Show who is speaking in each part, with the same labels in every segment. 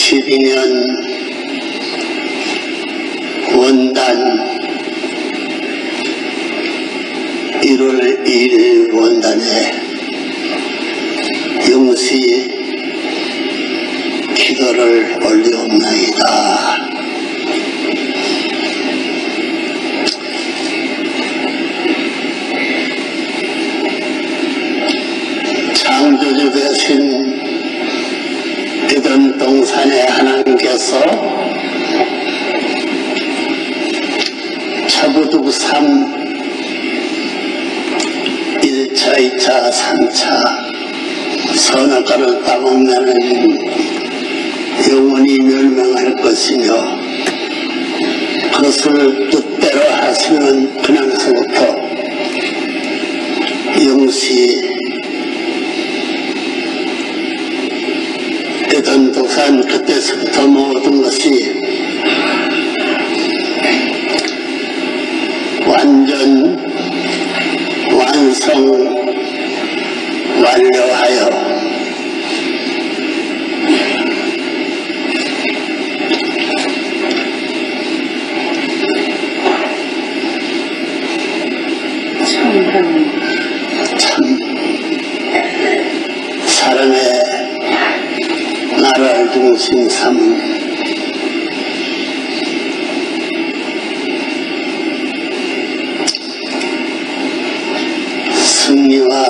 Speaker 1: 12년 원단 1월 2일 원단에 영시 기도를 올리옵나이다. 창조주 되신 이던 동산의 하나님께서 차부두삼 1차, 2차, 3차 선악과를 따먹으면 영원히 멸망할 것이며 그것을 뜻대로 하시는 그날서부터 영시 대전도산 그때서부터 모든 것이 완전 완성 완료하여 참 사람의 나라를 중심 삼은 승리와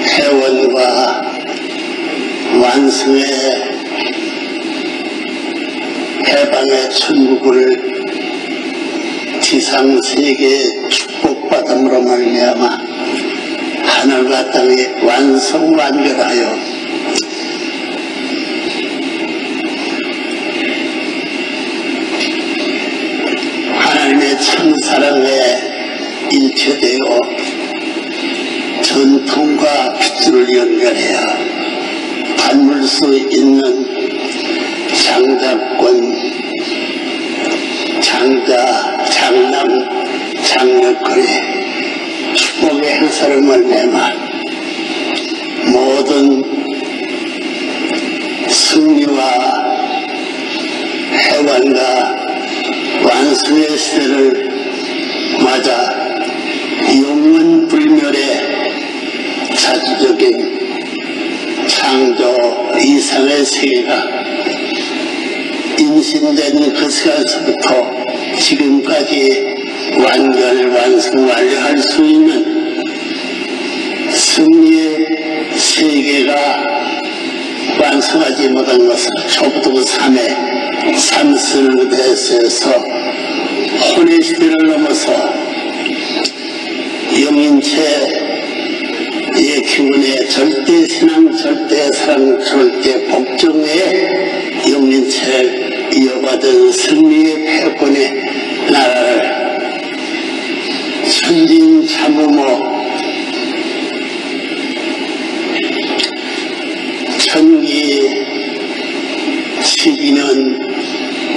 Speaker 1: 회원과 완성의 해방의 천국을 지상세계에 축복받음으로 말미암아 하늘과 땅에 완성 완결하여 하나님의 참사랑에 일체되어 전통과 핏줄을 연결해야 닮을 수 있는 장자권, 장자, 장남, 장력거리 축복의 행사를 말미암아 모든 승리와 해방과 완성의 시대를 맞아 영원불멸의 자주적인 창조 이상의 세계가 인신된 그 시간서부터 지금까지 완결, 완성, 완료할 수 있는 승리의 세계가 완성하지 못한 것을 초부터 삼의 삼스를 대해서 혼의 시대를 넘어서 영인체의 기운의 절대 신앙, 절대 사랑, 절대 복종의 영인체를 이어받은 승리의 패권의 나라를 천진 참으모 천기 12년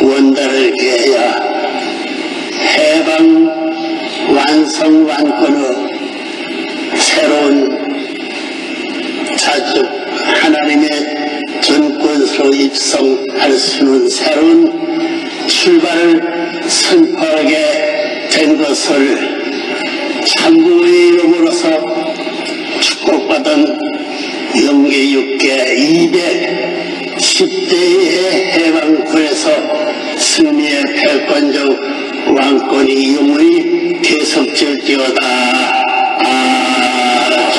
Speaker 1: 원단을 개야 해방 완성 완권의 새로운 자주 하나님의 전권으로 입성할 수 있는 새로운 출발을 선포하게 된 것을 참부의 이름으로서 축복받은 영계 6개 210대의 해방권에서 승리의 패권적 왕권이 영원히 계속될지어다. 아주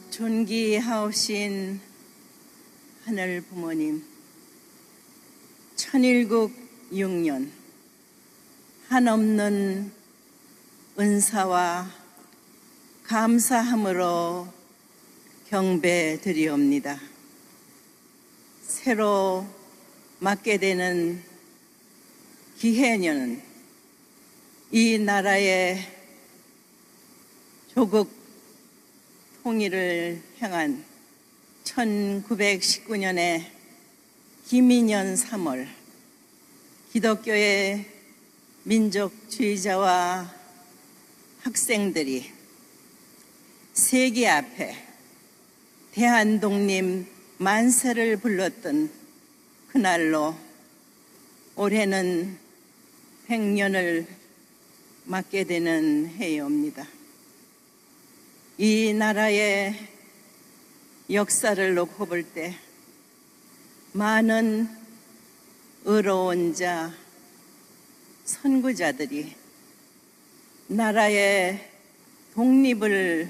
Speaker 2: 존귀하오신 하늘 부모님, 천일국 6년 한없는 은사와 감사함으로 경배드리옵니다. 새로 맞게 되는 기해년은 이 나라의 조국 통일을 향한 1919년의 김인년 3월 기독교의 민족주의자와 학생들이 세계 앞에 대한독립 만세를 불렀던 그날로 올해는 100년을 맞게 되는 해입니다. 이 나라의 역사를 놓고 볼 때 많은 의로운 자, 선구자들이 나라의 독립을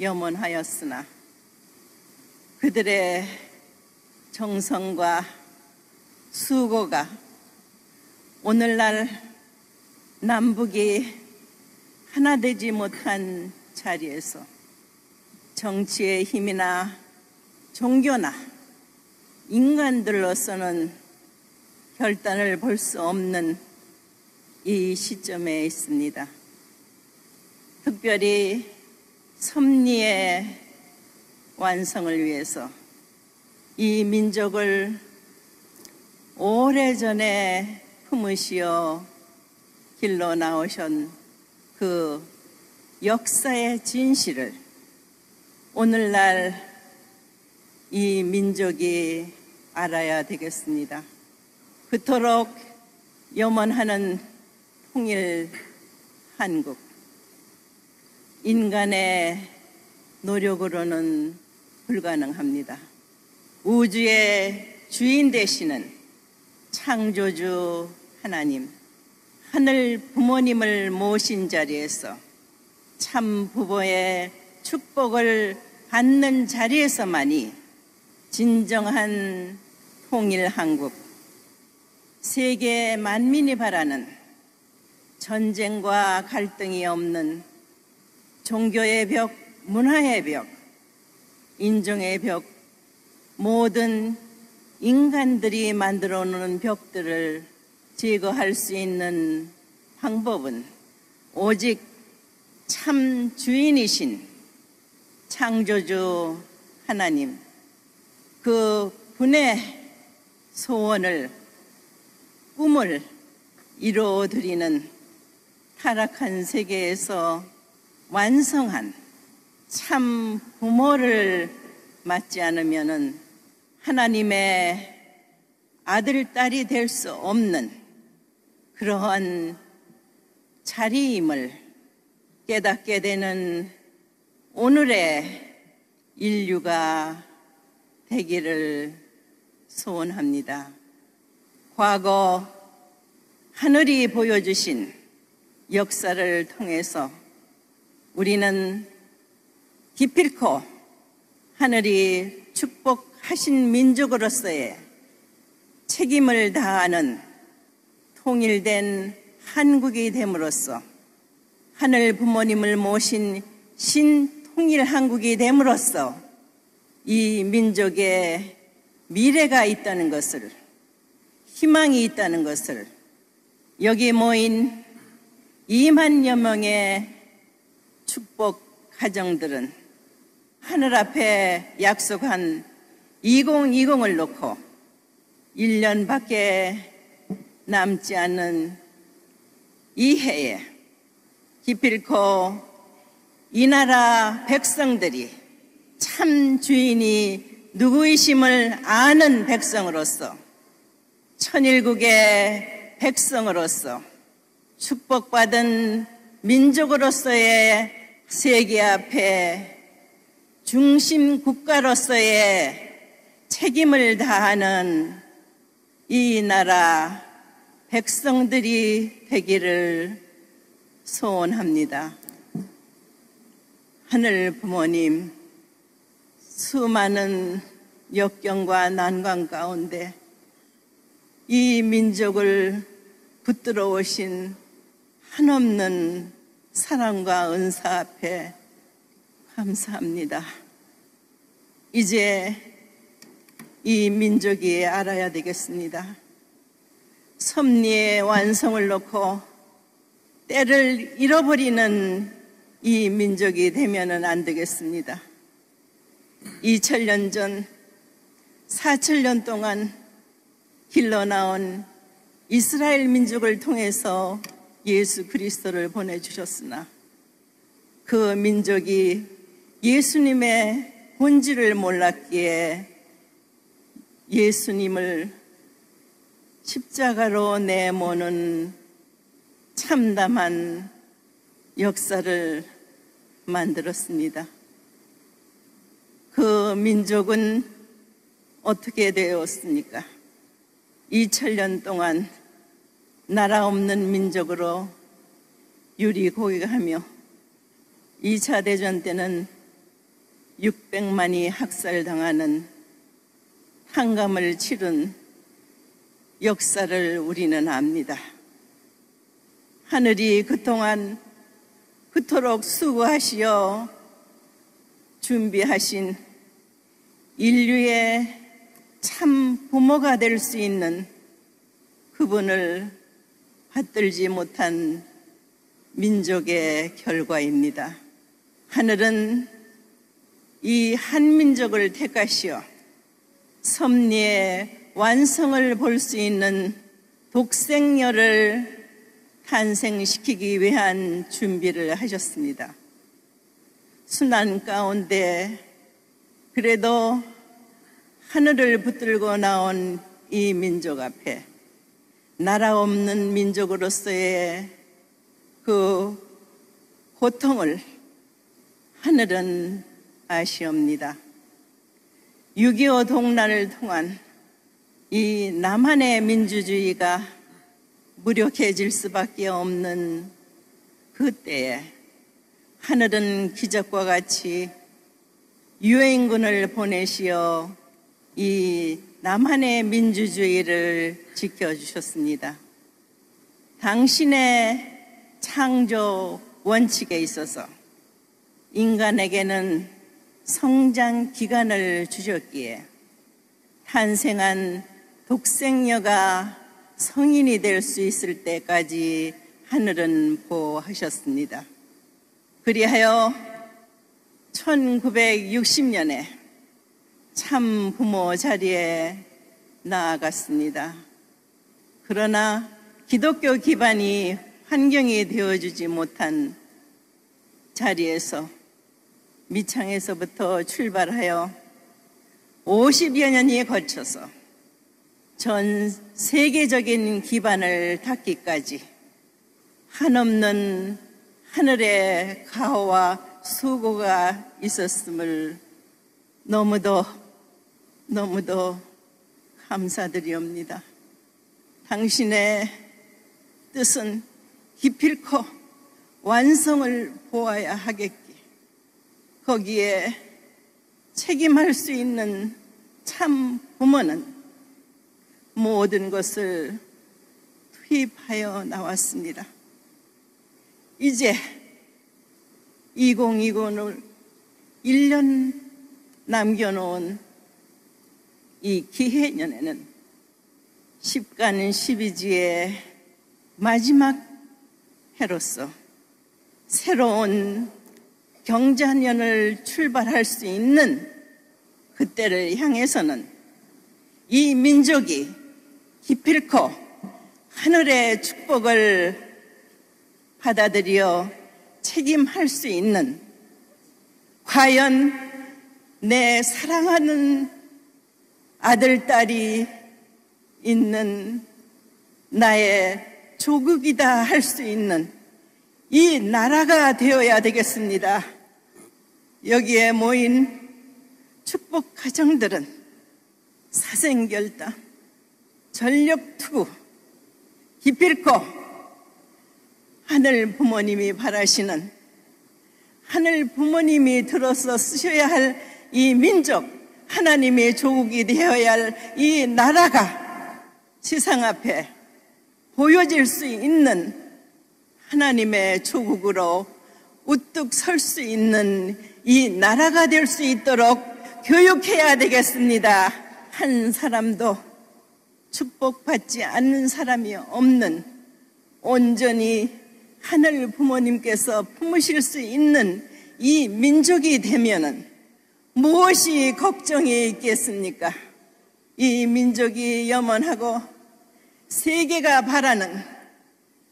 Speaker 2: 염원하였으나 그들의 정성과 수고가 오늘날 남북이 하나 되지 못한 자리에서 정치의 힘이나 종교나 인간들로서는 결단을 볼 수 없는 이 시점에 있습니다. 특별히 섭리의 완성을 위해서 이 민족을 오래전에 품으시어 길러 나오신 그 역사의 진실을 오늘날 이 민족이 알아야 되겠습니다. 그토록 염원하는 통일 한국, 인간의 노력으로는 불가능합니다. 우주의 주인 되시는 창조주 하나님, 하늘 부모님을 모신 자리에서 참 부모의 축복을 받는 자리에서만이 진정한 통일 한국, 세계 만민이 바라는 전쟁과 갈등이 없는 종교의 벽, 문화의 벽, 인종의 벽, 모든 인간들이 만들어 놓은 벽들을 제거할 수 있는 방법은 오직 참 주인이신 창조주 하나님, 그 분의 소원을, 꿈을 이루어드리는 타락한 세계에서 완성한 참 부모를 맞지 않으면은 하나님의 아들, 딸이 될 수 없는 그러한 자리임을 깨닫게 되는 오늘의 인류가 되기를 소원합니다. 과거 하늘이 보여주신 역사를 통해서 우리는 기필코 하늘이 축복하신 민족으로서의 책임을 다하는 통일된 한국이 됨으로써 하늘 부모님을 모신 신통일 한국이 됨으로써 이 민족의 미래가 있다는 것을, 희망이 있다는 것을 여기 모인 2만여 명의 축복 가정들은 하늘 앞에 약속한 2020을 놓고 1년밖에 남지 않은 이 해에 기필코 이 나라 백성들이 참 주인이 누구이심을 아는 백성으로서, 천일국의 백성으로서, 축복받은 민족으로서의 세계 앞에 중심 국가로서의 책임을 다하는 이 나라 백성들이 되기를 소원합니다. 하늘 부모님, 수많은 역경과 난관 가운데 이 민족을 붙들어 오신 한없는 사랑과 은사 앞에 감사합니다. 이제 이 민족이 알아야 되겠습니다. 섭리의 완성을 놓고 때를 잃어버리는 이 민족이 되면은 안 되겠습니다. 2000년 전 4000년 동안 길러나온 이스라엘 민족을 통해서 예수 그리스도를 보내주셨으나 그 민족이 예수님의 본질을 몰랐기에 예수님을 십자가로 내모는 참담한 역사를 만들었습니다. 그 민족은 어떻게 되었습니까? 2000년 동안 나라 없는 민족으로 유리고개하며 2차 대전 때는 600만이 학살당하는 한감을 치른 역사를 우리는 압니다. 하늘이 그동안 그토록 수고하시어 준비하신 인류의 참 부모가 될 수 있는 그분을 받들지 못한 민족의 결과입니다. 하늘은 이 한민족을 택하시어 섭리의 완성을 볼 수 있는 독생녀를 탄생시키기 위한 준비를 하셨습니다. 순환 가운데 그래도 하늘을 붙들고 나온 이 민족 앞에 나라 없는 민족으로서의 그 고통을 하늘은 아시옵니다. 6.25 동란을 통한 이 남한의 민주주의가 무력해질 수밖에 없는 그때에 하늘은 기적과 같이 유엔군을 보내시어 이 남한의 민주주의를 지켜주셨습니다. 당신의 창조 원칙에 있어서 인간에게는 성장 기간을 주셨기에 탄생한 독생녀가 성인이 될 수 있을 때까지 하늘은 보호하셨습니다. 그리하여 1960년에 참 부모 자리에 나아갔습니다. 그러나 기독교 기반이 환경이 되어주지 못한 자리에서 미창에서부터 출발하여 50여 년이 거쳐서 전 세계적인 기반을 닿기까지 한없는 하늘의 가호와 수고가 있었음을 너무도 감사드리옵니다. 당신의 뜻은 기필코 완성을 보아야 하겠기, 거기에 책임할 수 있는 참 부모는 모든 것을 투입하여 나왔습니다. 이제 2020을 1년 남겨놓은 이 기해년에는 십간 12지의 마지막 해로서 새로운 경자년을 출발할 수 있는 그때를 향해서는 이 민족이 기필코 하늘의 축복을 받아들여 책임할 수 있는, 과연 내 사랑하는 아들, 딸이 있는 나의 조국이다 할 수 있는 이 나라가 되어야 되겠습니다. 여기에 모인 축복 가정들은 사생결단, 전력투구, 기필코 하늘 부모님이 바라시는, 하늘 부모님이 들어서 쓰셔야 할 이 민족, 하나님의 조국이 되어야 할 이 나라가 세상 앞에 보여질 수 있는 하나님의 조국으로 우뚝 설 수 있는 이 나라가 될 수 있도록 교육해야 되겠습니다. 한 사람도 축복받지 않는 사람이 없는, 온전히 하늘 부모님께서 품으실 수 있는 이 민족이 되면은 무엇이 걱정이 있겠습니까? 이 민족이 염원하고 세계가 바라는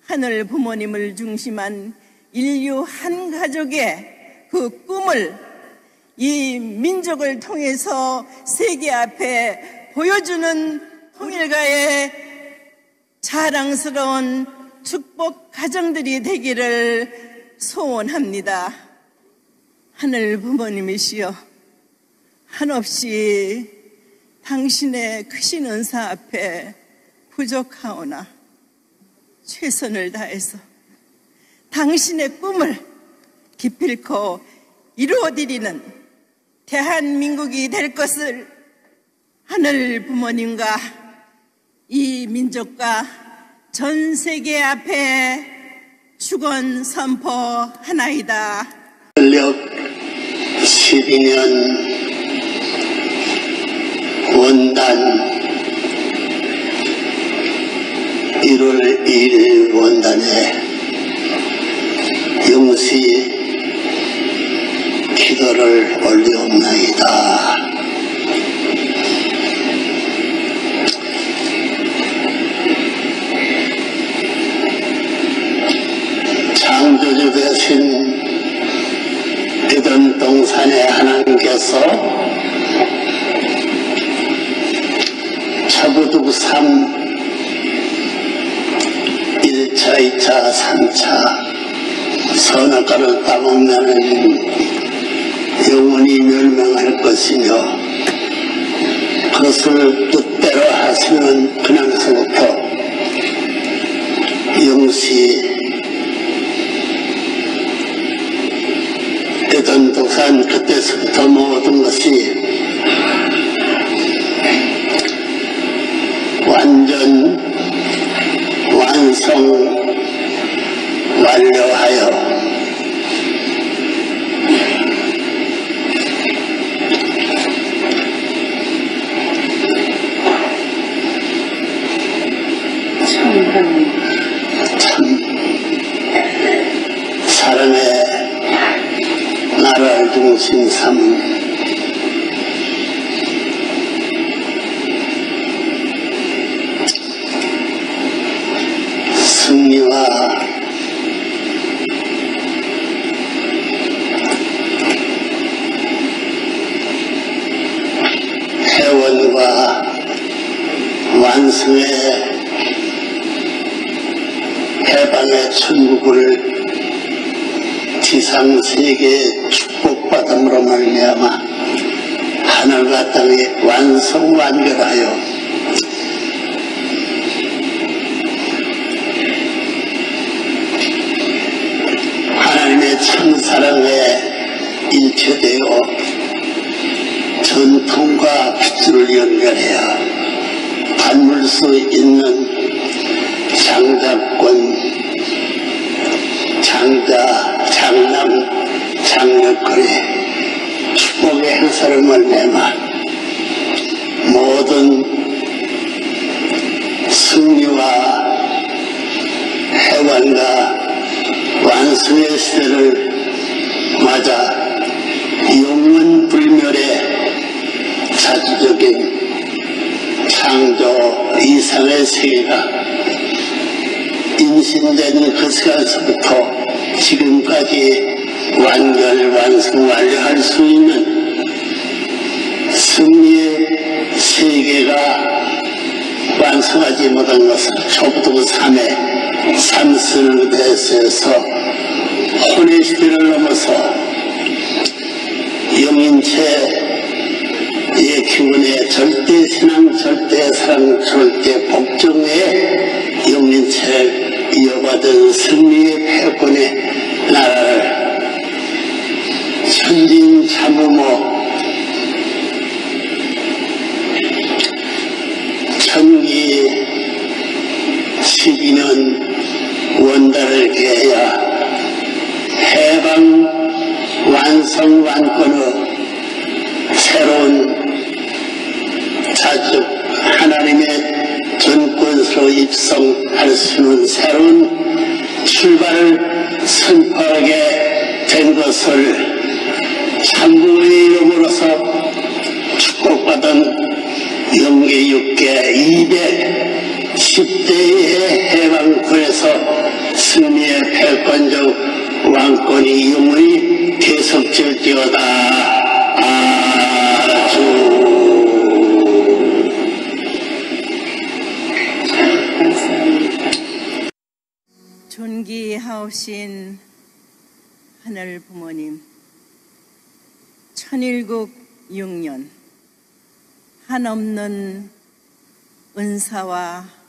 Speaker 2: 하늘 부모님을 중심한 인류 한 가족의 그 꿈을 이 민족을 통해서 세계 앞에 보여주는 통일가의 자랑스러운 축복 가정들이 되기를 소원합니다. 하늘 부모님이시여, 한없이 당신의 크신 은사 앞에 부족하오나 최선을 다해서 당신의 꿈을 기필코 이루어드리는 대한민국이 될 것을 하늘 부모님과 이 민족과 전 세계 앞에 축원 선포하나이다.
Speaker 1: 전력 12년 원단 1월 2일 원단에 영시 기도를 올리옵나이다. 창조주 되신 이던 동산의 하나님께서 차부두 3 1차, 2차, 3차 선악과를 따먹는 영원히 멸망할 것이며 그것을 뜻대로 하시는 그날서부터 영시 에덴 동산 그때서부터 모든 것이 완전 완성 완료하여 참 사람의 나라를 중심 삼은 승리와 회원과 완성의 해방의 천국을 지상세계에 축복받음으로 말미암아 하늘과 땅이 완성 완결하여 하나님의 참사랑에 일체되어 전통과 핏줄을 연결해야 닮을 수 있는 장자권, 장자, 장남, 장력거리 축복의 행사를 말미암아 모든 승리와 해관과 완성의 시대를 맞아 영원불멸의 자주적인 창조 이상의 세계가 인신된 그 시간서부터 지금까지 완결, 완성, 완료할 수 있는 승리의 세계가 완성하지 못한 것을 초부터 3의 삼스를 대해서 혼의 시대를 넘어서 영인체의 기원의 절대 신앙, 절대 사랑, 절대 복종의 영인체를 이어받은 승리의 패권의 나라를 천진 참으모 천기 12년 원단을 개야 해방 완성 완권의 새로운 자주 하나님의 전권으로 입성할 수 있는 새로운 출발을 선포하게 된 것을 참부의 이름으로서 축복받은 영계 6개 10대의 해방군에서 승리의 패권적 왕권이 영원히 계속될지어다. 아주.
Speaker 2: 존귀하오신 하늘 부모님, 천일국 6년 한없는 은사와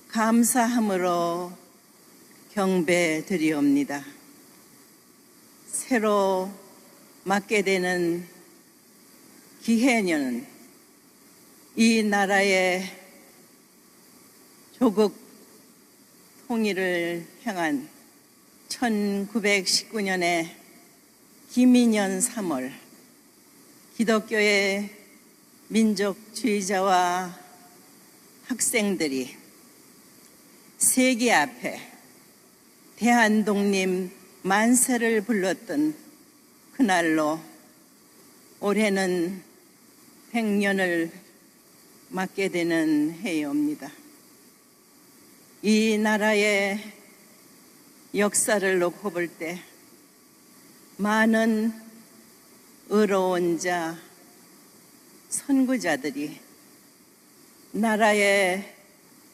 Speaker 2: 감사함으로 경배드리옵니다. 새로 맞게 되는 기해년은 이 나라의 조국 통일을 향한 1919년의 기민년 3월 기독교의 민족주의자와 학생들이 세계 앞에 대한독립 만세를 불렀던 그날로 올해는 100년을 맞게 되는 해입니다. 이 나라의 역사를 놓고 볼 때 많은 의로운 자, 선구자들이 나라의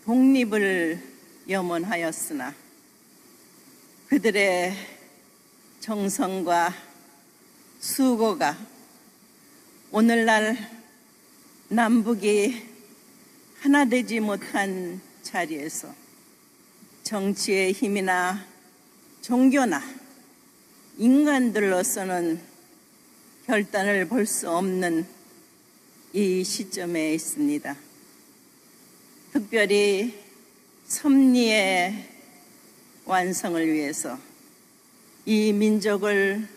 Speaker 2: 독립을 염원하였으나 그들의 정성과 수고가 오늘날 남북이 하나 되지 못한 자리에서 정치의 힘이나 종교나 인간들로서는 결단을 볼 수 없는 이 시점에 있습니다. 특별히 섭리의 완성을 위해서 이 민족을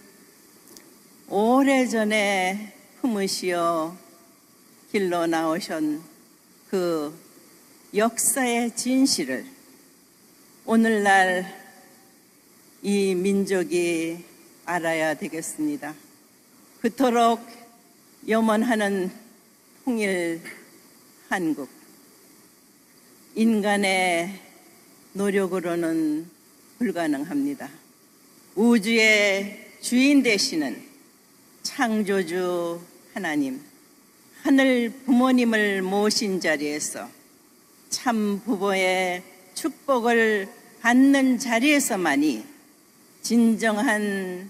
Speaker 2: 오래전에 품으시어 길러 나오신 그 역사의 진실을 오늘날 이 민족이 알아야 되겠습니다. 그토록 염원하는 통일 한국, 인간의 노력으로는 불가능합니다. 우주의 주인 되시는 창조주 하나님, 하늘 부모님을 모신 자리에서 참 부모의 축복을 받는 자리에서만이 진정한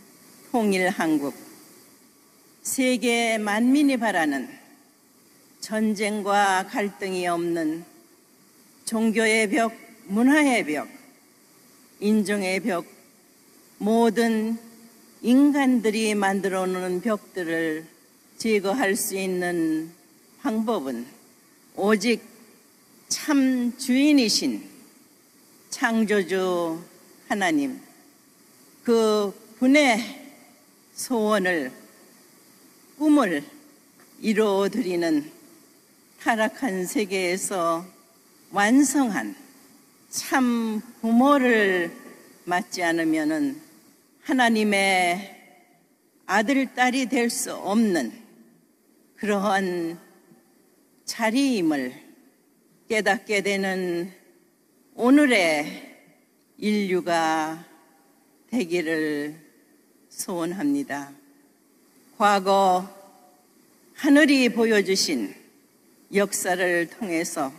Speaker 2: 통일 한국, 세계 만민이 바라는 전쟁과 갈등이 없는 종교의 벽, 문화의 벽, 인종의 벽, 모든 인간들이 만들어 놓은 벽들을 제거할 수 있는 방법은 오직 참 주인이신 창조주 하나님, 그 분의 소원을, 꿈을 이루어드리는 타락한 세계에서 완성한 참 부모를 맞지 않으면은 하나님의 아들, 딸이 될 수 없는 그러한 자리임을 깨닫게 되는 오늘의 인류가 되기를 소원합니다. 과거 하늘이 보여주신 역사를 통해서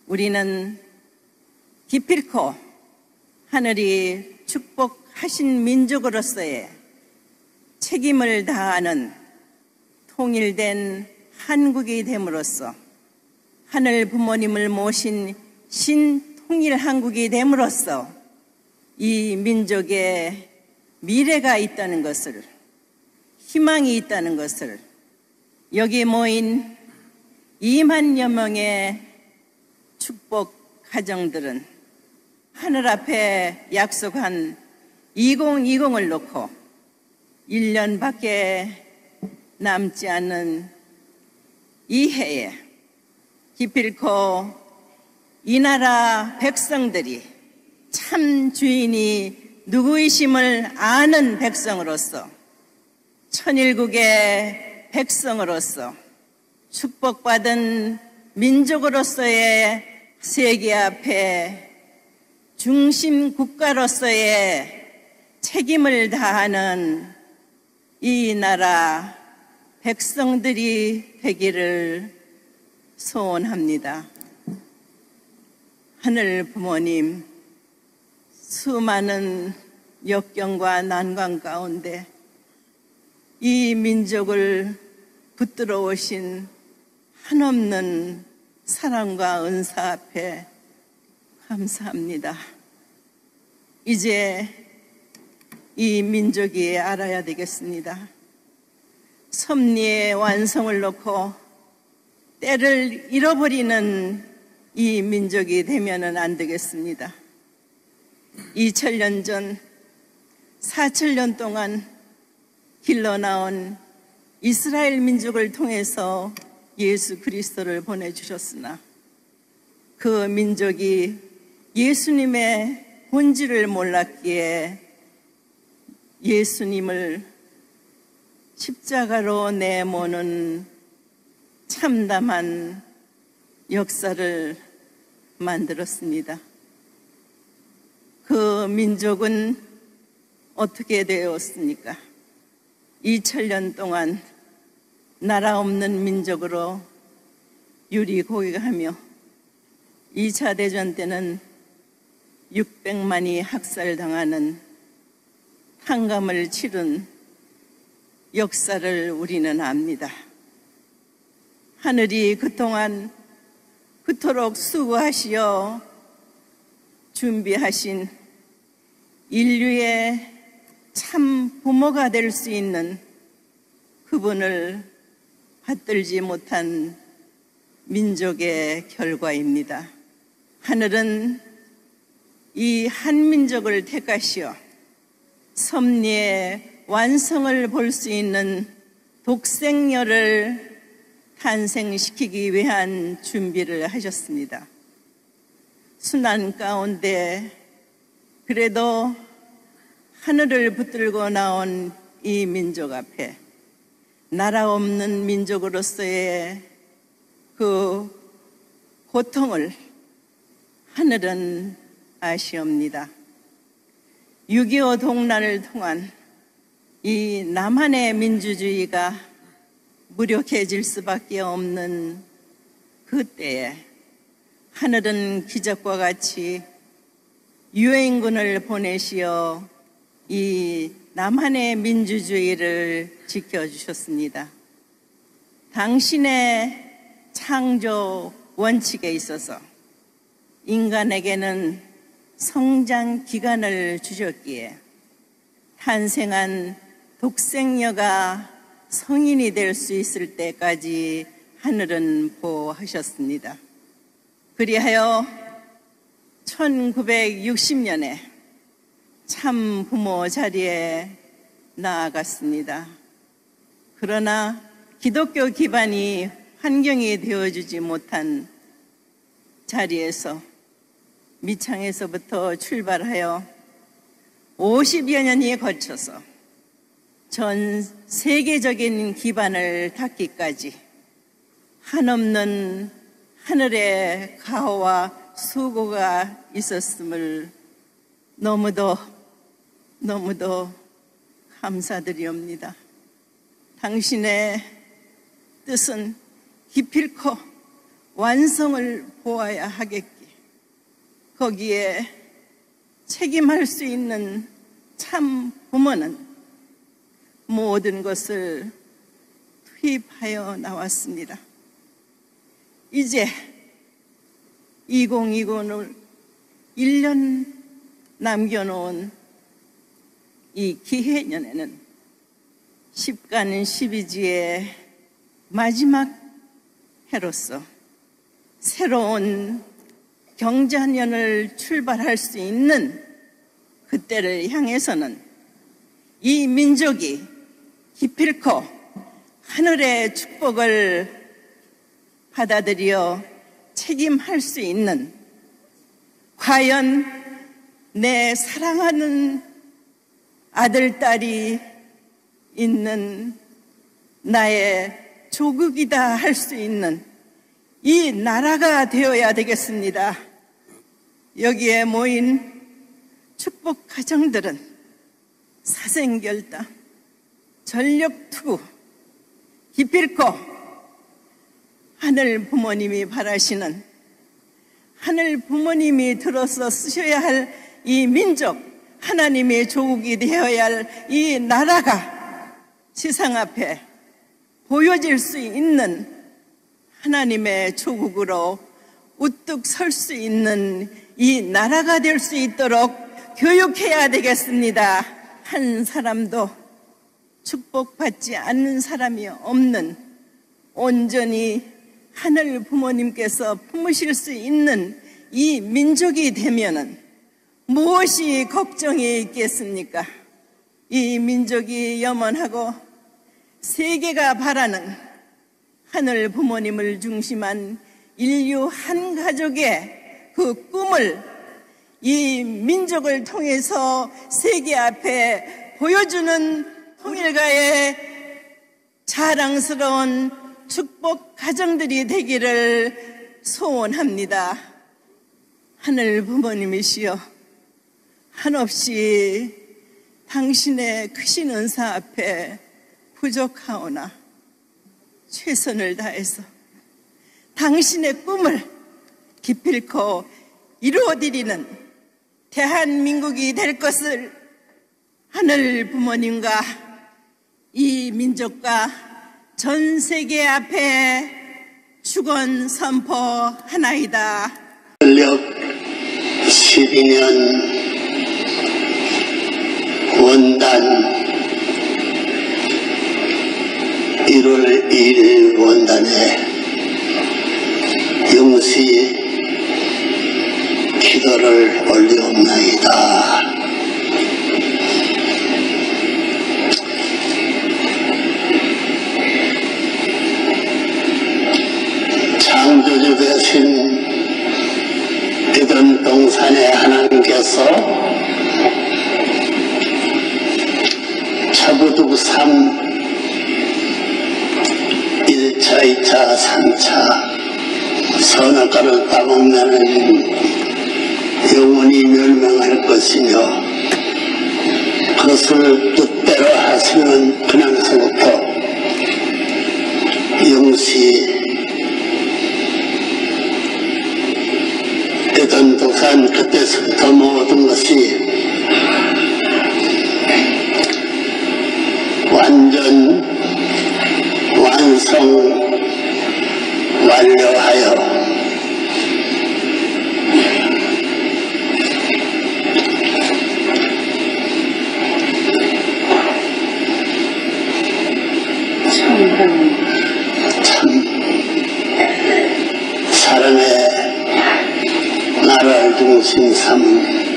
Speaker 2: 우리는 기필코 하늘이 축복하신 민족으로서의 책임을 다하는 통일된 한국이 됨으로써 하늘 부모님을 모신 신통일 한국이 됨으로써 이 민족의 미래가 있다는 것을, 희망이 있다는 것을 여기 모인 2만여 명의 축복 가정들은 하늘 앞에 약속한 2020을 놓고 1년밖에 남지 않는 이 해에 기필코 이 나라 백성들이 참 주인이 누구이심을 아는 백성으로서, 천일국의 백성으로서, 축복받은 민족으로서의 세계 앞에 중심 국가로서의 책임을 다하는 이 나라 백성들이 되기를 소원합니다. 하늘 부모님, 수많은 역경과 난관 가운데 이 민족을 붙들어 오신 한없는 사랑과 은사 앞에 감사합니다. 이제 이 민족이 알아야 되겠습니다. 섭리의 완성을 놓고 때를 잃어버리는 이 민족이 되면은 안 되겠습니다. 2000년 전 4000년 동안 길러나온 이스라엘 민족을 통해서 예수 그리스도를 보내주셨으나 그 민족이 예수님의 본질을 몰랐기에 예수님을 십자가로 내모는 참담한 역사를 만들었습니다. 그 민족은 어떻게 되었습니까? 2000년 동안 나라 없는 민족으로 유리고개하며 2차 대전 때는 600만이 학살당하는 한감을 치른 역사를 우리는 압니다. 하늘이 그동안 그토록 수고하시어 준비하신 인류의 참 부모가 될 수 있는 그분을 받들지 못한 민족의 결과입니다. 하늘은 이 한민족을 택하시어 섭리의 완성을 볼 수 있는 독생녀를 탄생시키기 위한 준비를 하셨습니다. 순환 가운데 그래도 하늘을 붙들고 나온 이 민족 앞에 나라 없는 민족으로서의 그 고통을 하늘은 아시옵니다. 6.25 동란을 통한 이 남한의 민주주의가 무력해질 수밖에 없는 그때에 하늘은 기적과 같이 유엔군을 보내시어 이 남한의 민주주의를 지켜주셨습니다. 당신의 창조 원칙에 있어서 인간에게는 성장 기간을 주셨기에 탄생한 독생녀가 성인이 될 수 있을 때까지 하늘은 보호하셨습니다. 그리하여 1960년에 참 부모 자리에 나아갔습니다. 그러나 기독교 기반이 환경이 되어주지 못한 자리에서 미창에서부터 출발하여 50여 년이 거쳐서 전 세계적인 기반을 닿기까지 한없는 하늘의 가호와 수고가 있었음을 너무도 감사드리옵니다. 당신의 뜻은 기필코 완성을 보아야 하겠기에 거기에 책임할 수 있는 참 부모는 모든 것을 투입하여 나왔습니다. 이제 2020을 1년 남겨놓은 이 기해년에는 10간 12지의 마지막 해로서 새로운 경자년을 출발할 수 있는 그때를 향해서는 이 민족이 기필코 하늘의 축복을 받아들여 책임할 수 있는, 과연 내 사랑하는 아들, 딸이 있는 나의 조국이다 할 수 있는 이 나라가 되어야 되겠습니다. 여기에 모인 축복 가정들은 사생결단, 전력투구, 기필코 하늘 부모님이 바라시는, 하늘 부모님이 들어서 쓰셔야 할 이 민족, 하나님의 조국이 되어야 할 이 나라가 세상 앞에 보여질 수 있는 하나님의 조국으로 우뚝 설 수 있는 이 나라가 될 수 있도록 교육해야 되겠습니다. 한 사람도 축복받지 않는 사람이 없는, 온전히 하늘 부모님께서 품으실 수 있는 이 민족이 되면은 무엇이 걱정이 있겠습니까? 이 민족이 염원하고 세계가 바라는 하늘 부모님을 중심한 인류 한 가족의 그 꿈을 이 민족을 통해서 세계 앞에 보여주는 통일가의 자랑스러운 축복 가정들이 되기를 소원합니다. 하늘 부모님이시여, 한없이 당신의 크신 은사 앞에 부족하오나 최선을 다해서 당신의 꿈을 기필코 이루어드리는 대한민국이 될 것을 하늘 부모님과 이 민족과 전 세계 앞에 축원 선포하나이다.
Speaker 1: 전력 12년 원단 1월 2일 원단에 영시 기도를 올리옵나이다. 창조주 되신 에덴 동산의 하나님께서 차부두부 3 1차, 2차, 3차 선악과를 따먹는 영원히 멸망할 것이며 그것을 뜻대로 하시는 그날서부터 영시 에덴 동산 그때서부터 모든 것이 완전 완성 완료하여 참 사랑의 나라를 중심 삼은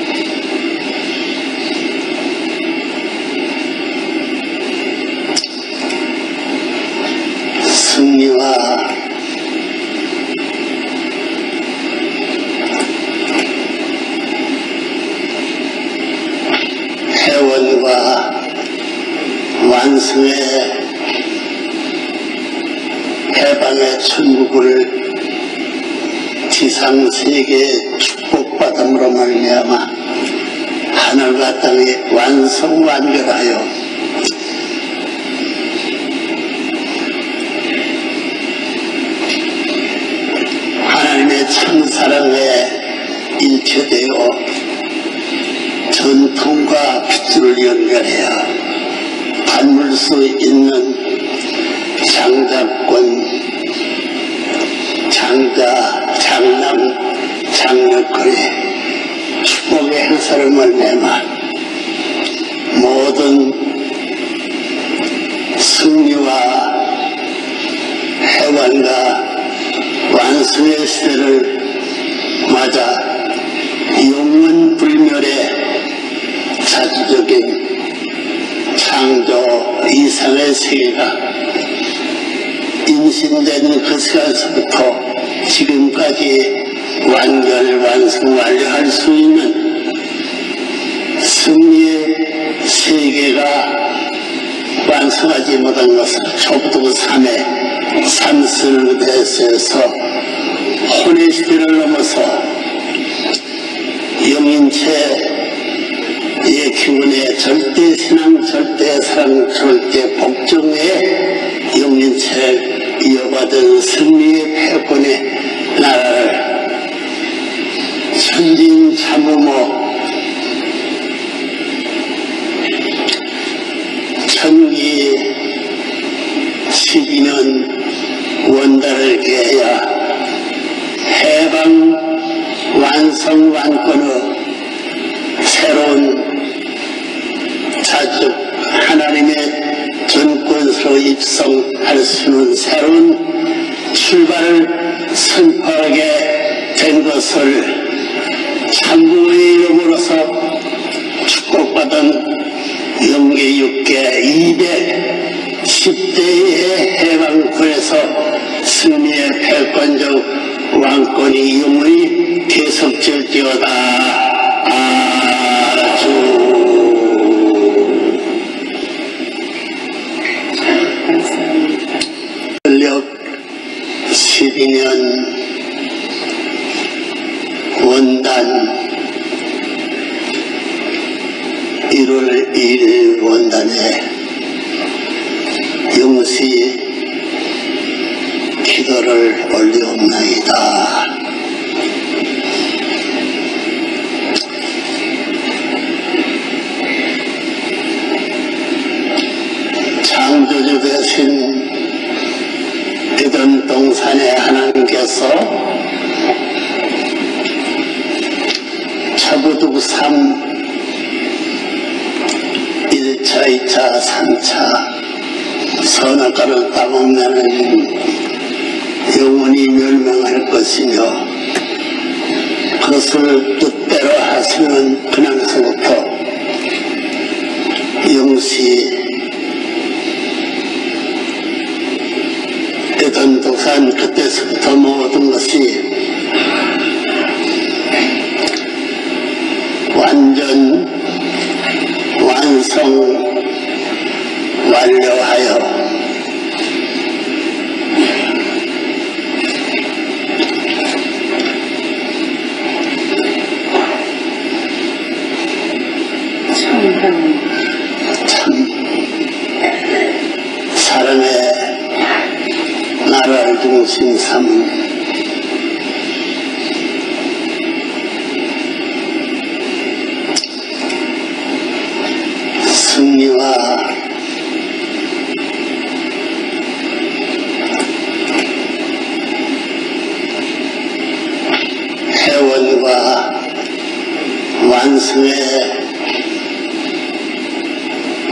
Speaker 1: 승리와 회원과 완성의 해방의 천국을 지상세계에 축복받음으로 말미암아 하늘과 땅이 완성 완결하여 하나님의 참사랑에 일체되어 전통과 핏줄을 연결해야 받물 수 있는 장자권, 장자, 장남, 장력거리 축복의 행사를 말미암아 모든 승리와 해방과 완성의 시대를 맞아 영원불멸의 자주적인 창조 이상의 세계가 인신된 그 시간서부터 지금까지 완결 완성 완료할 수 있는 승리의 세계가 완성하지 못한 것을 초부터 3의 삼스를 대해서 혼의 시대를 넘어서 영인체의 기운의 절대 신앙, 절대 사랑, 절대 복종의 영인체를 이어받은 승리의 패권의 나라를 천진 참으모 천기 12년 원달을 개야 해방 완성 완권의 새로운 자축 하나님의 전권으로 입성할 수 있는 새로운 출발을 선포하게 된 것을 참부의 이름으로서 축복받은 영계 6개 210대의 해방군에서 승리의 패권적 왕권이 영원히 계속될지어다. 아주 전력 12년 원단 1월 1일 원단에 영시 기도를 올리옵나이다. 창조주 대신 에덴 동산의 하나님께서 차부두 3 1차, 2차, 3차 선악과를 따먹으면 영원히 멸망할 것이며 그것을 뜻대로 하시는 그날서부터 영시 에덴 동산 그때서부터 모든 것이 완전 완성 완료하여 참 사랑의 나라를 중심 삼은 승리와 회원과 완성의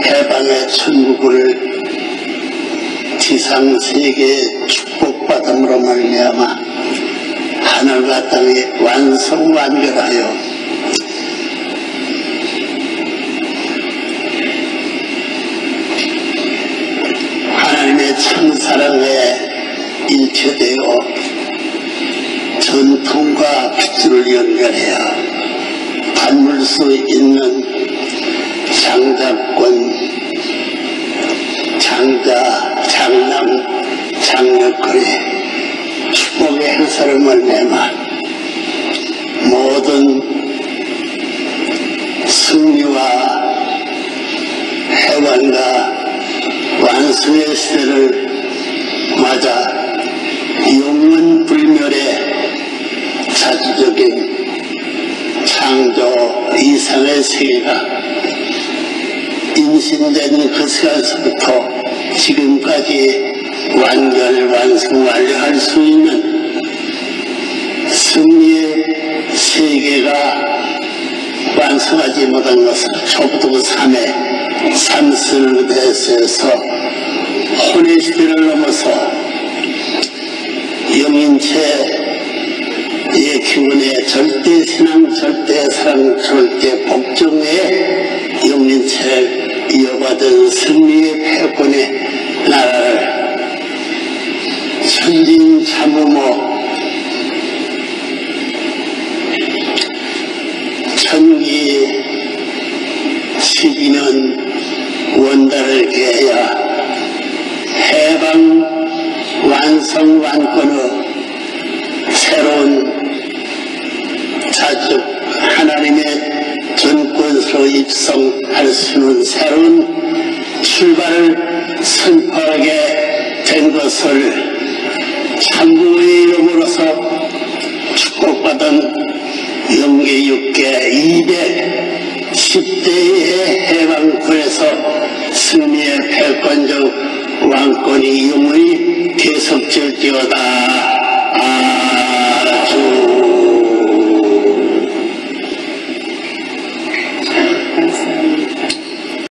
Speaker 1: 해방의 천국을 지상세계에 축복받음으로 말미암아 하늘과 땅이 완성 완결하여 하나님의 참사랑에 일체되어 전통과 핏줄을 연결해야 받물 수 있는 장자권, 장자, 장남, 장력거리 축복의 행사를 말미암아 모든 승리와 해방과 완성의 시대를 맞아 영원불멸의 자주적인 창조 이상의 세계가 인신된 그 시간서부터 지금까지 완결 완성 완료할 수 있는 승리의 세계가 완성하지 못한 것을 초부터 3의 삼스를 대해서 혼의 시대를 넘어서 영인체의 기운의 절대 신앙, 절대 사랑, 절대 복종의 영인체를 이어받은 승리의 패권의 나라를 천진 참으모 천기 12년 원달을 개야 해방 완성 완권의 새로운 하나님의 전권서로 입성할 수 있는 새로운 출발을 선포하게 된 것을 참부의 이름으로서 축복받은 영계 6개 210대의 해방군에서 승리의 패권적 왕권이 영원히 계속될지어다.